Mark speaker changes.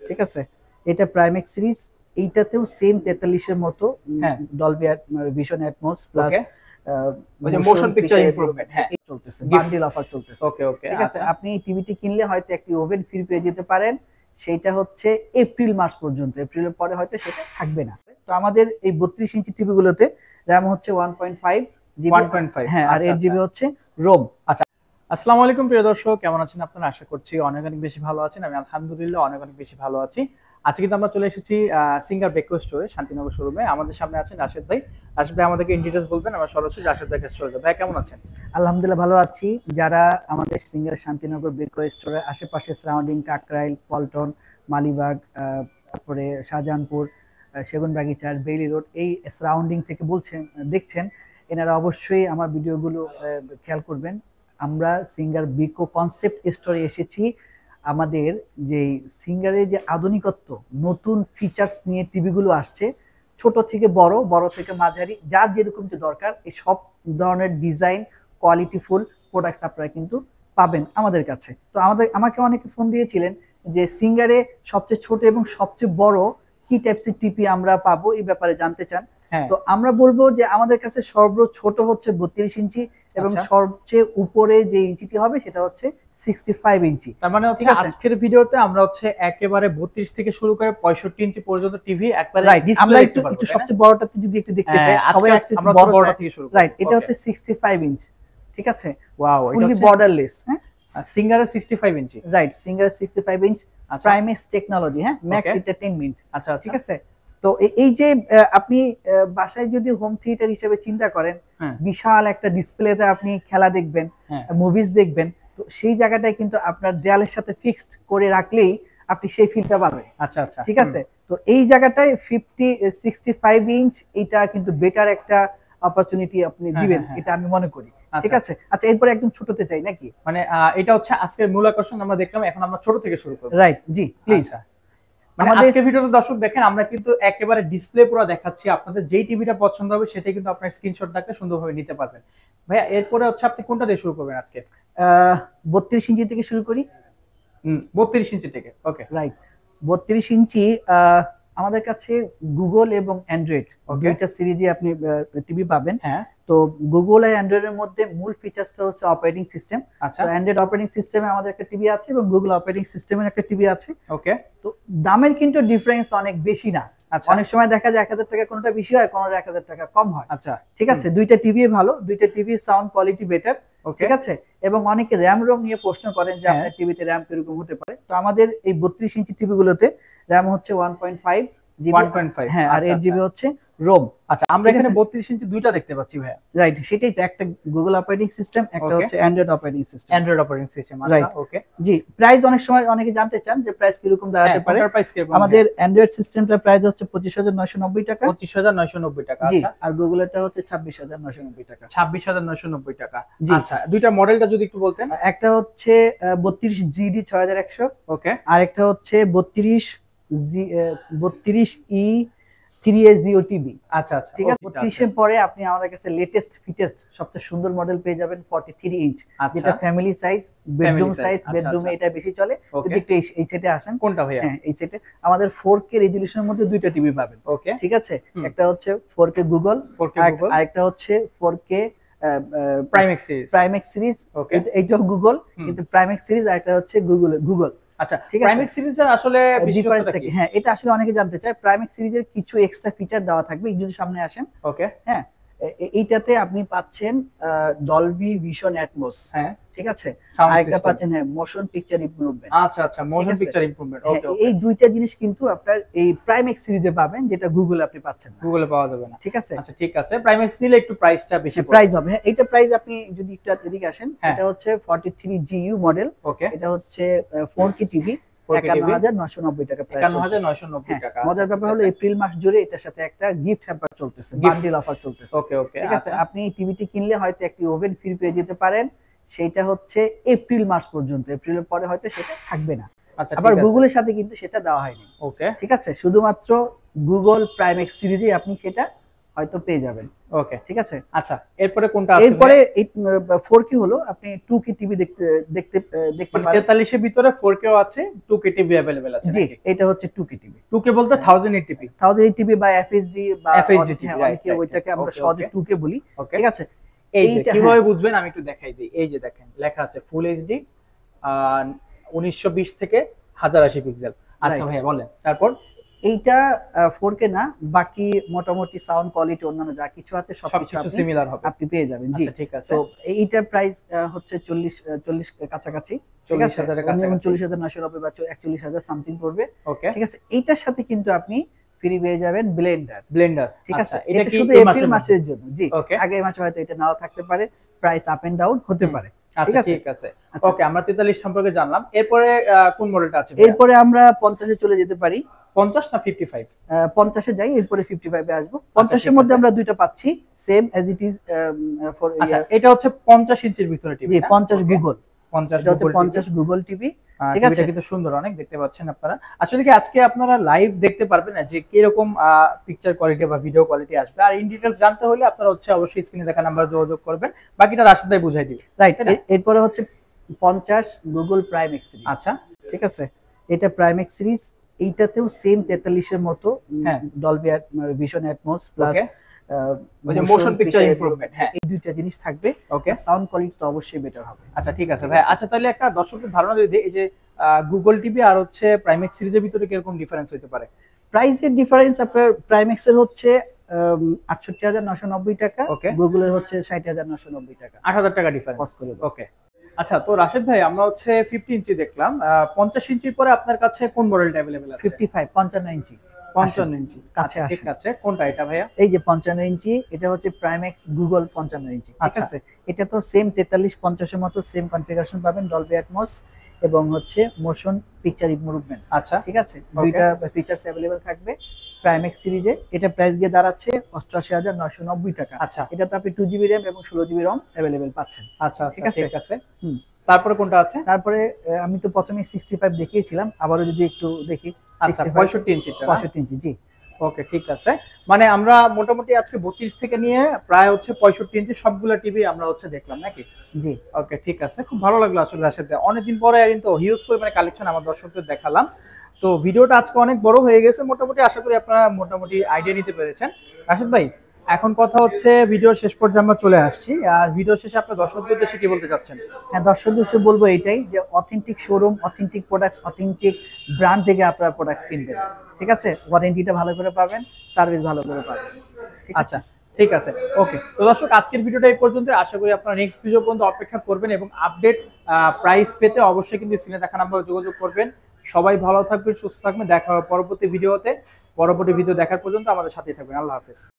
Speaker 1: ঠিক আছে, এটা প্রাইমেক্স সিরিজ, এইটাতেও সেম 43 এর মতো ডলবি ভিশন অ্যাটমস প্লাস
Speaker 2: ওই যে মোশন পিকচার ইমপ্রুভমেন্ট
Speaker 1: চলতেছে, বান্ডিল অফার চলতেছে।
Speaker 2: ওকে ওকে,
Speaker 1: ঠিক আছে, আপনি টিভিটি কিনলে হয়তো একটি ওভেন ফ্রি পেয়ে যেতে পারেন, সেটা হচ্ছে এপ্রিল মাস পর্যন্ত, এপ্রিলের পরে হয়তো সেটা থাকবে না। তো আমাদের এই 32 ইঞ্চি টিভি গুলোতে র্যাম হচ্ছে 1.5 জিবি,
Speaker 2: 1.5
Speaker 1: হ্যাঁ, আর 8 জিবি হচ্ছে রোম।
Speaker 2: আচ্ছা, আসসালামু আলাইকুম প্রিয় দর্শক, কেমন আছেন আপনারা? আশা করছি অনেক অনেক বেশি ভালো আছেন। আমি আলহামদুলিল্লাহ অনেক অনেক বেশি ভালো আছি। আজকে কিন্তু আমরা চলে এসেছি সিঙ্গার বেকো স্টোরে, শান্তিনগর শোরুমে। আমাদের সামনে আছেন রাশেদ ভাই। রাশেদ ভাই আমাদেরকে ইন ডিটেইলস বলবেন, আমরা সরাসরি রাশেদ ভাইয়ের কাছে চলে যাব। ভাই কেমন আছেন?
Speaker 1: আলহামদুলিল্লাহ ভালো আছি। যারা আমাদের সিঙ্গার শান্তিনগর বেকো স্টোরের আশেপাশে সারাউন্ডিং, কাকরাইল, পল্টন, মালিবাগ, তারপরে শাহজাহানপুর, সেগুনবাগিচার, বেইলি রোড, এই সারাউন্ডিং থেকে দেখছেন, এনারা অবশ্যই আমার ভিডিওগুলো খেয়াল করবেন। আমরা সিঙ্গার বেকো কনসেপ্ট স্টোরে এসেছি। আমাদের যে সিঙ্গারের যে আধুনিকত্ব, নতুন ফিচার্স নিয়ে টিভিগুলো আসছে, ছোট থেকে বড়, বড় থেকে মাঝারি, যার যেরকম যে দরকার, এই সব ধরনের ডিজাইন, কোয়ালিটিফুল প্রোডাক্টস আপনারা কিন্তু পাবেন আমাদের কাছে। তো আমাকে অনেকে ফোন দিয়েছিলেন যে সিঙ্গারে সবচেয়ে ছোট এবং সবচেয়ে বড় কি টাইপসের টিভি আমরা পাবো, এই ব্যাপারে জানতে চান। তো আমরা বলবো যে আমাদের কাছে সর্বছোট হচ্ছে 32 ইঞ্চি এবং সবচেয়ে উপরে যে ইঞ্চিটি হবে সেটা হচ্ছে 65 ইঞ্চি।
Speaker 2: তার মানে হচ্ছে আজকের ভিডিওতে আমরা হচ্ছে একেবারে 32 থেকে শুরু করে 65 ইঞ্চি পর্যন্ত টিভি একবারে ডিসপ্লে দেখতে পারবো।
Speaker 1: একটু সবচেয়ে বড়টাতে যদি একটু দেখতে চাই,
Speaker 2: সবাই আমরা বড়টা থেকে শুরু করব।
Speaker 1: রাইট, এটা হচ্ছে 65 ইঞ্চ। ঠিক আছে, ওয়াও, এটা হচ্ছে বর্ডারলেস। হ্যাঁ,
Speaker 2: সিঙ্গারের 65 ইঞ্চি।
Speaker 1: রাইট, সিঙ্গারের 65 ইঞ্চ, প্রাইমেক্স টেকনোলজি, হ্যাঁ, ম্যাক্স এন্টারটেইনমেন্ট।
Speaker 2: আচ্ছা,
Speaker 1: ঠিক আছে। তো এই যে আপনি বাসায় যদি হোম থিয়েটার হিসেবে চিন্তা করেন, বিশাল একটা ডিসপ্লেতে আপনি খেলা দেখবেন, মুভিজ দেখবেন, তো সেই জায়গাটায় কিন্তু আপনার দেয়ালের সাথে ফিক্সড করে রাখলেই আপনি সেই ফিলটা পাবেন।
Speaker 2: আচ্ছা আচ্ছা,
Speaker 1: ঠিক আছে। তো এই জায়গাটায় 65 ইঞ্চ, এটা কিন্তু বেটার একটা অপরচুনিটি আপনি দিবেন, এটা আমি মনে করি। ঠিক আছে। আচ্ছা, এরপর একদম ছোটতে চাই নাকি?
Speaker 2: মানে এটা হচ্ছে আজকের মূল আকর্ষণ আমরা দেখলাম, এখন আমরা ছোট থেকে শুরু করব।
Speaker 1: Right, G please.
Speaker 2: মানে আজকের ভিডিওতে দর্শক দেখেন, আমরা কিন্তু একেবারে ডিসপ্লে পুরো দেখাচ্ছি। আপনাদের যেই টিভিটা পছন্দ হবে সেটাই কিন্তু আপনার স্ক্রিনশট রাখলে সুন্দরভাবে নিতে পারবেন। ভাইয়া, এরপরে হচ্ছে আপনি কোনটা দিয়ে শুরু করবেন আজকে?
Speaker 1: 32 ইঞ্চি থেকে শুরু করি।
Speaker 2: 32 ইঞ্চি থেকে, ওকে।
Speaker 1: রাইট, 32 ইঞ্চি আমাদের কাছে গুগল এবং অ্যান্ড্রয়েড দুইটা সিরিজে আপনি টিভি পাবেন।
Speaker 2: হ্যাঁ,
Speaker 1: তো গুগল আর অ্যান্ড্রয়েড এর মধ্যে মূল ফিচারসটা হচ্ছে অপারেটিং সিস্টেম।
Speaker 2: আচ্ছা,
Speaker 1: তো অ্যান্ড্রয়েড অপারেটিং সিস্টেমে আমাদের একটা টিভি আছে এবং গুগল অপারেটিং সিস্টেমের একটা টিভি আছে।
Speaker 2: ওকে।
Speaker 1: তো দামের কিন্তু ডিফারেন্স অনেক বেশি না। অনেক সময় দেখা যায় 1000 টাকা কোনটা বেশি হয়, কোনটা 1000 টাকা কম হয়।
Speaker 2: আচ্ছা,
Speaker 1: ঠিক আছে। দুইটা টিভি ভালো, দুইটা টিভি সাউন্ড কোয়ালিটি বেটার। ঠিক আছে। এবং অনেকে র্যাম রোম নিয়ে প্রশ্ন করেন যে আপনার টিভিতে র্যাম কিরকম হতে পারে। তো আমাদের এই 32 ইঞ্চি টিভি গুলোতে র্যাম হচ্ছে 1.5 জিবি,
Speaker 2: 1.5,
Speaker 1: হ্যাঁ, আর 8 জিবি হচ্ছে রোম।
Speaker 2: আচ্ছা, আমরা এখানে 32 ইঞ্চি দুইটা দেখতে পাচ্ছি ভাইয়া।
Speaker 1: রাইট, সেটাই তো, একটা গুগল অপারেটিং সিস্টেম, একটা হচ্ছে Android operating system.
Speaker 2: Android operating system, আচ্ছা, ওকে।
Speaker 1: জি, প্রাইস অনেক সময় অনেকে জানতে চান যে প্রাইস কিরকম দাঁড়াতে পারে। আমাদের অ্যান্ড্রয়েড সিস্টেমটার প্রাইস হচ্ছে 25990 টাকা।
Speaker 2: 25990 টাকা, আচ্ছা।
Speaker 1: আর গুগলেরটা হচ্ছে 26990 টাকা।
Speaker 2: 26990 টাকা, আচ্ছা। দুইটা মডেলটা যদি একটু বলতেন।
Speaker 1: একটা হচ্ছে 32 জিডি 6100,
Speaker 2: ওকে।
Speaker 1: আর একটা হচ্ছে 32 ই 3A0 টিভি।
Speaker 2: আচ্ছা আচ্ছা,
Speaker 1: ঠিক আছে। 32 এর পরে আপনি আমাদের কাছে লেটেস্ট ফিচারস সবচেয়ে সুন্দর মডেল পেয়ে যাবেন 43 ইঞ্চ, যেটা ফ্যামিলি সাইজ, বেডরুম সাইজ, বেডরুমে এটা বেশি চলে। যদি একটু এই সেটে আসেন।
Speaker 2: কোনটা ভাইয়া?
Speaker 1: হ্যাঁ, এই সেটে আমাদের 4K রেজোলিউশনের মধ্যে দুইটা টিভি পাবেন।
Speaker 2: ওকে,
Speaker 1: ঠিক আছে। একটা হচ্ছে 4K গুগল, আর একটা হচ্ছে 4K প্রাইমেক্স সিরিজ। এইটাও গুগল, কিন্তু প্রাইমেক্স সিরিজ, আর একটা হচ্ছে গুগল।
Speaker 2: আচ্ছা, প্রাইমেক্স সিরিজের আসলে বিশেষত্বটা কি?
Speaker 1: হ্যাঁ, এটা আসলে অনেকে জানতে চায়। প্রাইমেক্স সিরিজের কিছু এক্সট্রা ফিচার দেওয়া থাকবে, যদি সামনে আসেন।
Speaker 2: ওকে,
Speaker 1: হ্যাঁ, এইটাতে আপনি পাচ্ছেন ডলবি ভিশন অ্যাটমস।
Speaker 2: হ্যাঁ,
Speaker 1: ঠিক আছে। আর একটা পাচ্ছেন মোশন পিকচার ইমপ্রুভমেন্ট।
Speaker 2: আচ্ছা আচ্ছা, মোশন পিকচার ইমপ্রুভমেন্ট, ওকে।
Speaker 1: এই দুইটা জিনিস কিন্তু আপনার এই প্রাইমেক্স সিরিজে পাবেন, যেটা গুগলে আপনি পাচ্ছেন না,
Speaker 2: গুগলে পাওয়া যাবে না।
Speaker 1: ঠিক আছে।
Speaker 2: আচ্ছা, ঠিক আছে। প্রাইমেক্স নিলে একটু প্রাইসটা বেশি পড়বে।
Speaker 1: প্রাইস হবে, হ্যাঁ, এটা প্রাইস আপনি যদি একটু এদিকে আসেন, এটা হচ্ছে 43 জিইউ মডেল।
Speaker 2: ওকে,
Speaker 1: এটা হচ্ছে 4K টিভি, 51990 টাকা প্রাইস।
Speaker 2: 51990 টাকা।
Speaker 1: মজার ব্যাপার হলো এপ্রিল মাস জুড়ে এটার সাথে একটা গিফট হ্যাম্পার চলতেছে, বান্ডিল অফার চলতেছে।
Speaker 2: ওকে ওকে,
Speaker 1: ঠিক আছে। আপনি টিভিটি কিনলে হয়তো একটি ওভেন ফ্রি পেয়ে যেতে পারেন, সেটা হচ্ছে এপ্রিল মাস পর্যন্ত, এপ্রিলের পরে হয়তো সেটা থাকবে না।
Speaker 2: আচ্ছা,
Speaker 1: আবার গুগলের সাথে কিন্তু সেটা দেওয়া হয়নি।
Speaker 2: ওকে,
Speaker 1: ঠিক আছে। শুধুমাত্র গুগল প্রাইমেক্স সিরিজে আপনি সেটা হয়তো পেয়ে যাবেন।
Speaker 2: ওকে,
Speaker 1: ঠিক আছে।
Speaker 2: আচ্ছা এরপরে কোনটা আছে?
Speaker 1: এরপরে 4K হলো, আপনি 2K টিভি দেখতে দেখতে দেখতে
Speaker 2: মানে
Speaker 1: পারেন।
Speaker 2: 43 এর ভিতরে 4K ও আছে, 2K টিভি अवेलेबल আছে
Speaker 1: জি,
Speaker 2: নাকি?
Speaker 1: এটা হচ্ছে 2K টিভি।
Speaker 2: 2K বলতে 1080p
Speaker 1: 1080p বা FHD বা
Speaker 2: FHD টিভি,
Speaker 1: হ্যাঁ,
Speaker 2: রাইট
Speaker 1: অনেকে ওইটাকে আমরা
Speaker 2: ওকে
Speaker 1: সহজে
Speaker 2: ওকে
Speaker 1: 2K বলি।
Speaker 2: ওকে।
Speaker 1: ঠিক আছে।
Speaker 2: এই যে
Speaker 1: এইটা
Speaker 2: কিভাবে
Speaker 1: হ্যাঁ,
Speaker 2: বুঝবেন আমি একটু দেখাই দিই। এই যে দেখেন লেখা আছে ফুল এইচডি 1920 থেকে 1080 পিক্সেল। আচ্ছা
Speaker 1: রাইট।
Speaker 2: ভাইয়া বলেন তারপর।
Speaker 1: এইটা 4K না, বাকি মোটামুটি সাউন্ড কোয়ালিটি অন্যান্য যা কিছু আছে সবকিছু
Speaker 2: সবকিছু
Speaker 1: আপনি
Speaker 2: সিমিলার হবে।
Speaker 1: আপনি পেয়ে যাবেন। জি।
Speaker 2: আচ্ছা ঠিক আছে।
Speaker 1: তো এইটার প্রাইস হচ্ছে 40 কাছাকাছি। ঠিক আছে।
Speaker 2: 40,000 এর কাছাকাছি।
Speaker 1: 39,990 বা 41,000 সামথিং পড়বে।
Speaker 2: ওকে।
Speaker 1: ঠিক আছে। এইটার সাথে কিন্তু আপনি ফ্রি পেয়ে যাবেন ব্লেন্ডার।
Speaker 2: ব্লেন্ডার।
Speaker 1: ঠিক আছে।
Speaker 2: আচ্ছা এটা কি
Speaker 1: শুধু
Speaker 2: এই
Speaker 1: এপ্রিল মাসের জন্য। জি।
Speaker 2: ওকে।
Speaker 1: আগামী মাসে হয়তো এটা নাও থাকতে পারে, প্রাইস আপ এন্ড ডাউন হতে পারে। ঠিক
Speaker 2: আচ্ছা
Speaker 1: আছে।
Speaker 2: ঠিক আছে।
Speaker 1: আচ্ছা।
Speaker 2: ওকে আমরা 43 সম্পর্কে জানলাম। এরপরে কোন মডেলটা আছে ভাইয়া?
Speaker 1: এরপরে আমরা 50 এ চলে যেতে পারি।
Speaker 2: 50 না 55?
Speaker 1: 50 এ যাই, এরপরে 55 এ আসবো।
Speaker 2: আচ্ছা
Speaker 1: 50
Speaker 2: ঠিক
Speaker 1: এর মধ্যে
Speaker 2: আছে।
Speaker 1: আমরা দুইটা পাচ্ছি, same as it is for
Speaker 2: আচ্ছা এটা হচ্ছে 50 ইঞ্চির ভিতরে টিভি
Speaker 1: জি,
Speaker 2: না?
Speaker 1: 50 গুগল।
Speaker 2: 50
Speaker 1: এটা হচ্ছে
Speaker 2: গুগল টিভি।
Speaker 1: 50 Google TV. ঠিক
Speaker 2: টিভিটা
Speaker 1: আছে।
Speaker 2: কিন্তু সুন্দর অনেক, দেখতে পাচ্ছেন আপনারা। আসলে কি আজকে আপনারা লাইভ দেখতে পারবেন না যে কি রকম পিকচার কোয়ালিটি বা ভিডিও কোয়ালিটি আসবে। আর ইন ডিটেইলস জানতে হলে আপনারা হচ্ছে অবশ্যই স্ক্রিনে দেখা নাম্বার যোগাযোগ করবেন, বাকিটা রাশিদ ভাই বুঝাই দিবে।
Speaker 1: রাইট।
Speaker 2: তাই না?
Speaker 1: এরপরে হচ্ছে 50 গুগল প্রাইম এক্স সিরিজ।
Speaker 2: আচ্ছা
Speaker 1: ঠিক আছে। এটা প্রাইম এক্স সিরিজ, এইটাতেও সেম 43 এর মতো
Speaker 2: হ্যাঁ।
Speaker 1: ডলবি ভিশন অ্যাটমস প্লাস
Speaker 2: ওকে। ওই যে মোশন পিকচার ইমপ্রুভমেন্ট, হ্যাঁ
Speaker 1: এই দুইটা জিনিস থাকবে।
Speaker 2: ওকে।
Speaker 1: সাউন্ড কোয়ালিটি তো অবশ্যই বেটার হবে।
Speaker 2: আচ্ছা ঠিক আছে ভাই। আচ্ছা তাহলে একটা দর্শকদের ধারণা দিয়ে দিই, এই যে গুগল টিভি আর হচ্ছে প্রাইম এক্স সিরিজের ভিতরে কিরকম ডিফারেন্স হতে পারে?
Speaker 1: প্রাইসের ডিফারেন্স আপনার প্রাইম এক্স এর হচ্ছে 68,990 টাকা,
Speaker 2: ওকে।
Speaker 1: গুগলের হচ্ছে 60,990 টাকা।
Speaker 2: 8,000 টাকা ডিফারেন্স।
Speaker 1: Cost করে দেব।
Speaker 2: ওকে। আচ্ছা তো রাশিদ ভাই আমরা হচ্ছে 50 ইঞ্চি দেখলাম, 50 ইঞ্চির পরে আপনার কাছে কোন মডেলটা अवेलेबल আছে?
Speaker 1: 55 55 ইঞ্চি।
Speaker 2: 55 ইঞ্চি
Speaker 1: কাছে
Speaker 2: আচ্ছা, ঠিক
Speaker 1: আসেন।
Speaker 2: আছে। কোনটা এটা ভাইয়া?
Speaker 1: এই যে 55 ইঞ্চি, এটা হচ্ছে প্রাইমেক্স গুগল 55 ইঞ্চি। ঠিক
Speaker 2: আচ্ছা।
Speaker 1: আছে। এটা তো সেম 43 50 এর মতো সেম কনফিগারেশন পাবেন, ডলবি অ্যাটমস এবং হচ্ছে মোশন পিকচার ইমপ্রুভমেন্ট।
Speaker 2: আচ্ছা
Speaker 1: ঠিক আছে। দুইটা ফিচারস अवेलेबल থাকবে প্রাইমেক্স সিরিজে। এটা প্রাইস গিয়ে দাঁড়াচ্ছে 88,990 টাকা।
Speaker 2: আচ্ছা
Speaker 1: এটা তো আপনি 2GB র‍্যাম এবং 16GB রম अवेलेबल পাচ্ছেন।
Speaker 2: আচ্ছা
Speaker 1: ঠিক
Speaker 2: আচ্ছা
Speaker 1: আছে?
Speaker 2: ঠিক আছে।
Speaker 1: হুম।
Speaker 2: তারপরে কোনটা আছে?
Speaker 1: তারপরে আমি তো প্রথমে 65 দেখিয়েছিলাম, আবারও যদি একটু দেখি।
Speaker 2: আচ্ছা 65 ইঞ্চিটা না?
Speaker 1: 65 ইঞ্চি। জি।
Speaker 2: ওকে ঠিক আছে। মানে আমরা মোটামুটি আজকে 32 থেকে নিয়ে প্রায় হচ্ছে 65 ইঞ্চি সবগুলা টিভি আমরা হচ্ছে দেখলাম নাকি?
Speaker 1: জি।
Speaker 2: ওকে ঠিক আছে। খুব ভালো লাগলো আসলে রাশিদ ভাই, অনেকদিন পরে কিন্তু হিউজ পরিমাণে কালেকশন আমার দর্শকদের দেখালাম। তো ভিডিওটা আজকে অনেক বড় হয়ে গেছে, মোটামুটি আশা করি আপনারা মোটামুটি আইডিয়া নিতে পেরেছেন। রাশিদ ভাই এখন কথা হচ্ছে ভিডিওর শেষ পর্যায়ে আমরা চলে আসছি, আর ভিডিও শেষে আপনার দর্শকদের উদ্দেশ্যে কি বলতে চাচ্ছেন?
Speaker 1: হ্যাঁ, দর্শকদের বলবো এটাই যে authentic showroom, authentic products, authentic brand থেকে আপনারা প্রোডাক্টস কিনবেন। ঠিক আছে। ওয়ারেন্টিটা ভালো করে পাবেন, সার্ভিস ভালো করে পাবেন। ঠিক আছে।
Speaker 2: আচ্ছা ঠিক আছে। ওকে তো দর্শক আজকের ভিডিওটা এই পর্যন্ত। আশা করি আপনারা নেক্সট ভিডিও পর্যন্ত অপেক্ষা করবেন এবং আপডেট প্রাইস পেতে অবশ্যই কিন্তু স্ক্রিনে দেখা নাম্বারে যোগাযোগ করবেন। সবাই ভালো থাকবেন, সুস্থ থাকবেন। দেখা হবে পরবর্তী ভিডিওতে। পরবর্তী ভিডিও দেখার পর্যন্ত আমাদের সাথেই থাকবেন। আল্লাহ হাফেজ।